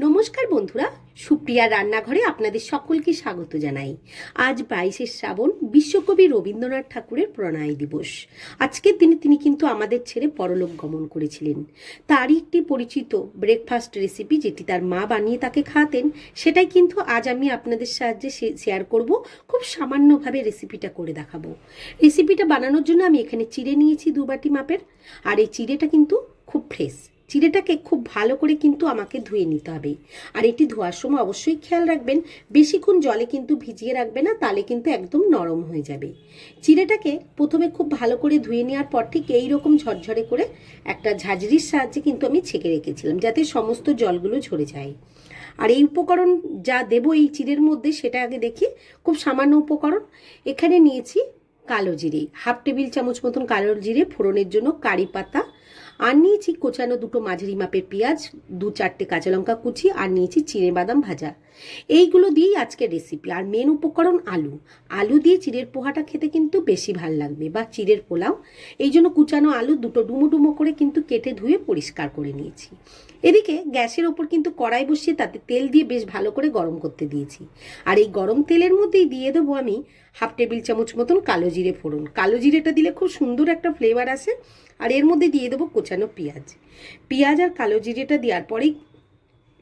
নমস্কার বন্ধুরা, সুপ্রিয়া রান্নাঘরে আপনাদের সকলকে স্বাগত জানাই। আজ 22শে শ্রাবণ, বিশ্বকবি রবীন্দ্রনাথ ঠাকুরের প্রণয় দিবস। আজকের দিনে তিনি কিন্তু আমাদের ছেড়ে পরলোক গমন করেছিলেন। তারই একটি পরিচিত ব্রেকফাস্ট রেসিপি, যেটি তার মা বানিয়ে তাকে খাওয়াতেন, সেটাই কিন্তু আজ আমি আপনাদের সাহায্যে শেয়ার করব। খুব সামান্যভাবে রেসিপিটা করে দেখাবো। রেসিপিটা বানানোর জন্য আমি এখানে চিড়ে নিয়েছি 2 বাটি মাপের, আর এই চিড়েটা কিন্তু খুব ফ্রেশ। চিড়েটাকে খুব ভালো করে কিন্তু আমাকে ধুয়ে নিতে হবে। আর এটি ধোয়ার সময় অবশ্যই খেয়াল রাখবেন, বেশিক্ষণ জলে কিন্তু ভিজিয়ে রাখবে না, তাহলে কিন্তু একদম নরম হয়ে যাবে। চিড়েটাকে প্রথমে খুব ভালো করে ধুয়ে নেওয়ার পর ঠিক এইরকম ঝরঝরে করে একটা ঝাঁঝরির সাহায্যে কিন্তু আমি ছেঁকে রেখেছিলাম, যাতে সমস্ত জলগুলো ঝরে যায়। আর এই উপকরণ যা দেবো এই চিড়ের মধ্যে, সেটা আগে দেখি। খুব সামান্য উপকরণ। এখানে নিয়েছি কালো জিরে, 1/2 টেবিল চামচ মতন কালো জিরে ফোড়নের জন্য, কারি পাতা, আর নিয়েছি কোচানো 2টো মাঝারি মাপের পেঁয়াজ, 2-4টে কাঁচা লঙ্কা কুচি, আর নিয়েছি চিড়ে বাদাম ভাজা। এইগুলো দিয়েই আজকের রেসিপি। আর মেন উপকরণ আলু। আলু দিয়ে চিড়ের পোহাটা খেতে কিন্তু বেশি ভাল লাগবে, বা চিড়ের পোলাও। এই জন্য কুচানো আলু 2টো ডুমো ডুমো করে কিন্তু কেটে ধুয়ে পরিষ্কার করে নিয়েছি। এদিকে গ্যাসের ওপর কিন্তু কড়াই বসিয়ে তাতে তেল দিয়ে বেশ ভালো করে গরম করতে দিয়েছি। আর এই গরম তেলের মধ্যেই দিয়ে দেবো আমি 1/2 টেবিল চামচ মতন কালো জিরে ফোড়ন। কালো জিরেটা দিলে খুব সুন্দর একটা ফ্লেভার আসে। আর এর মধ্যে দিয়ে দেবো কোচানো পেঁয়াজ আর কালো জিরেটা দেওয়ার পরেই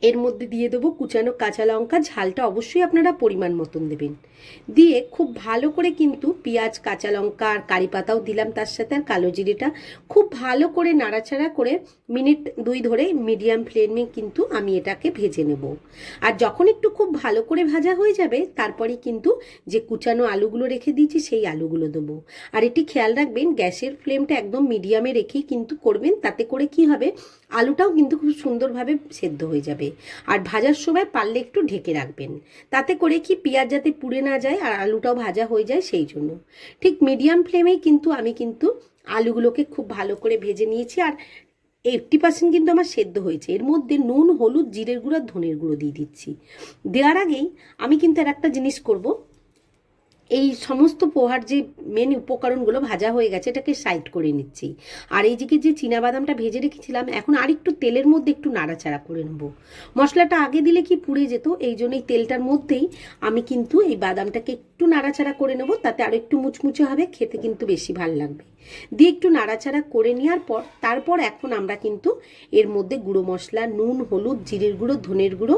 এর মধ্যে দিয়ে দেবো কুচানো কাঁচা লঙ্কা। ঝালটা অবশ্যই আপনারা পরিমাণ মতন দেবেন। দিয়ে খুব ভালো করে কিন্তু পেঁয়াজ, কাঁচা লঙ্কা আর কারি পাতাও দিলাম তার সাথে, আর কালো জিরেটা খুব ভালো করে নাড়াচাড়া করে মিনিট 2 ধরে মিডিয়াম ফ্লেমে কিন্তু আমি এটাকে ভেজে নেব। আর যখন একটু খুব ভালো করে ভাজা হয়ে যাবে, তারপরে কিন্তু যে কুচানো আলুগুলো রেখে দিয়েছি সেই আলুগুলো দেবো। আর এটি খেয়াল রাখবেন, গ্যাসের ফ্লেমটা একদম মিডিয়ামে রেখেই কিন্তু করবেন। তাতে করে কি হবে, আলুটাও কিন্তু খুব সুন্দরভাবে সেদ্ধ হয়ে যাবে। আর ভাজার সময় পারলে একটু ঢেকে রাখবেন, তাতে করে কি পেঁয়াজ যাতে পুড়ে না যায় আর আলুটাও ভাজা হয়ে যায়, সেই জন্য। ঠিক মিডিয়াম ফ্লেমেই কিন্তু আমি আলুগুলোকে খুব ভালো করে ভেজে নিয়েছি। আর 80% কিন্তু আমার সেদ্ধ হয়েছে। এর মধ্যে নুন, হলুদ, জিরের গুঁড়ো, ধনের গুঁড়ো দিয়ে দিচ্ছি। দেওয়ার আগেই আমি কিন্তু আর একটা জিনিস করব। এই সমস্ত পোহার যে মেন উপকরণগুলো ভাজা হয়ে গেছে, এটাকে সাইড করে নিচ্ছি। আর এই দিকে যে চীনাবাদামটা ভেজে রেখেছিলাম, এখন আর একটু তেলের মধ্যে একটু নাড়াচাড়া করে নেবো। মশলাটা আগে দিলে কি পুড়ে যেত, এই জন্য এই তেলটার মধ্যেই আমি কিন্তু এই বাদামটাকে একটু নাড়াচাড়া করে নেবো, তাতে আরও একটু মুচমুচে হবে, খেতে কিন্তু বেশি ভালো লাগবে। দিয়ে একটু নাড়াচাড়া করে নেওয়ার পর তারপর এখন আমরা কিন্তু এর মধ্যে গুঁড়ো মশলা, নুন, হলুদ, জিরের গুঁড়ো, ধনের গুঁড়ো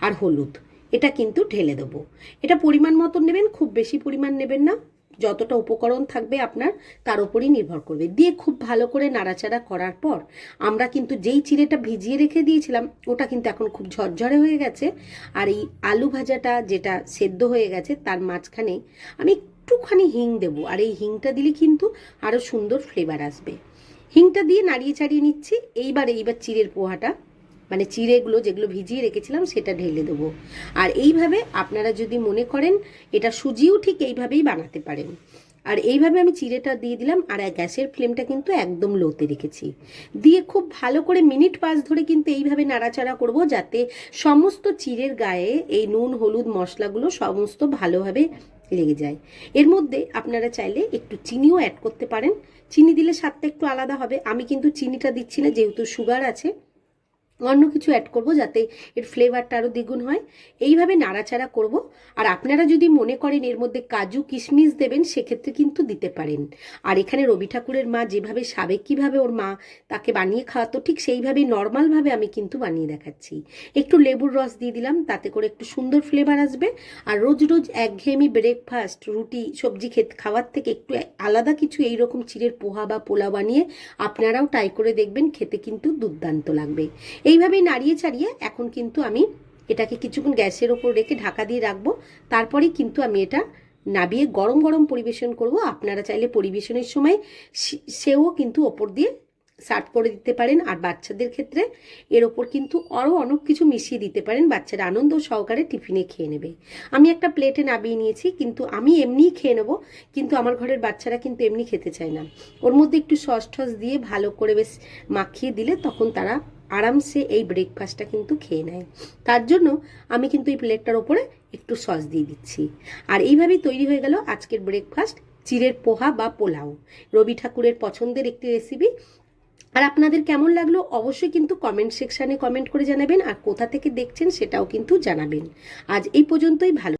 আর হলুদ, এটা কিন্তু ঢেলে দেবো। এটা পরিমাণ মতন নেবেন, খুব বেশি পরিমাণ নেবেন না। যতটা উপকরণ থাকবে আপনার তার উপরই নির্ভর করবে। দিয়ে খুব ভালো করে নাড়াচাড়া করার পর আমরা কিন্তু যেই চিড়েটা ভিজিয়ে রেখে দিয়েছিলাম, ওটা কিন্তু এখন খুব ঝরঝরে হয়ে গেছে। আর এই আলু ভাজাটা যেটা সেদ্ধ হয়ে গেছে, তার মাঝখানে আমি একটুখানি হিং দেবো। আর এই হিংটা দিলে কিন্তু আরও সুন্দর ফ্লেভার আসবে। হিংটা দিয়ে নাড়িয়ে চাড়িয়ে নিচ্ছি। এইবার চিড়ের পোহাটা, মানে চিড়েগুলো যেগুলো ভিজিয়ে রেখেছিলাম, সেটা ঢেলে দেবো। আর এইভাবে আপনারা যদি মনে করেন, এটা সুজিও ঠিক এইভাবেই বানাতে পারেন। আর এইভাবে আমি চিড়েটা দিয়ে দিলাম। আর গ্যাসের ফ্লেমটা কিন্তু একদম লোতে রেখেছি। দিয়ে খুব ভালো করে মিনিট 5 ধরে কিন্তু এইভাবে নাড়াচাড়া করব, যাতে সমস্ত চিড়ের গায়ে এই নুন, হলুদ, মশলাগুলো সমস্ত ভালোভাবে লেগে যায়। এর মধ্যে আপনারা চাইলে একটু চিনিও অ্যাড করতে পারেন। চিনি দিলে স্বাদটা একটু আলাদা হবে। আমি কিন্তু চিনিটা দিচ্ছি না, যেহেতু সুগার আছে। অন্য কিছু অ্যাড করব যাতে এর ফ্লেভারটা আরও দ্বিগুণ হয়। এইভাবে নাড়াচাড়া করব। আর আপনারা যদি মনে করেন এর মধ্যে কাজু কিশমিশ দেবেন, সেক্ষেত্রে কিন্তু দিতে পারেন। আর এখানে রবি ঠাকুরের মা যেভাবে সাবেকিভাবে ওর মা তাকে বানিয়ে খাওয়াতো, ঠিক সেইভাবেই নর্মালভাবে আমি কিন্তু বানিয়ে দেখাচ্ছি। একটু লেবুর রস দিয়ে দিলাম, তাতে করে একটু সুন্দর ফ্লেভার আসবে। আর রোজ রোজ একঘেয়েমি ব্রেকফাস্ট, রুটি, সবজি খাওয়ার থেকে একটু আলাদা কিছু এইরকম চিড়ের পোহা বা পোলাও বানিয়ে আপনারাও ট্রাই করে দেখবেন, খেতে কিন্তু দুর্দান্ত লাগবে। এইভাবেই নাড়িয়ে চাড়িয়ে এখন কিন্তু আমি এটাকে কিছুক্ষণ গ্যাসের ওপর রেখে ঢাকা দিয়ে রাখবো। তারপরেই কিন্তু আমি এটা নাবিয়ে গরম গরম পরিবেশন করব। আপনারা চাইলে পরিবেশনের সময় সেও কিন্তু ওপর দিয়ে সার্ভ করে দিতে পারেন। আর বাচ্চাদের ক্ষেত্রে এর ওপর কিন্তু আরও অনেক কিছু মিশিয়ে দিতে পারেন, বাচ্চারা আনন্দ সহকারে টিফিনে খেয়ে নেবে। আমি একটা প্লেটে নাবিয়ে নিয়েছি, কিন্তু আমি এমনিই খেয়ে নেবো। কিন্তু আমার ঘরের বাচ্চারা কিন্তু এমনি খেতে চায় না। ওর মধ্যে একটু সস টস দিয়ে ভালো করে বেশ মাখিয়ে দিলে তখন তারা আরামসে এই ব্রেকফাস্টটা কিন্তু খেয়ে নেয়। তার জন্য আমি কিন্তু এই প্লেটটার ওপরে একটু সস দিয়ে দিচ্ছি। আর এইভাবেই তৈরি হয়ে গেল আজকের ব্রেকফাস্ট, চিড়ের পোহা বা পোলাও। রবি ঠাকুরের পছন্দের একটি রেসিপি। আর আপনাদের কেমন লাগলো অবশ্যই কিন্তু কমেন্ট সেকশানে কমেন্ট করে জানাবেন, আর কোথা থেকে দেখছেন সেটাও কিন্তু জানাবেন। আজ এই পর্যন্তই, ভালো।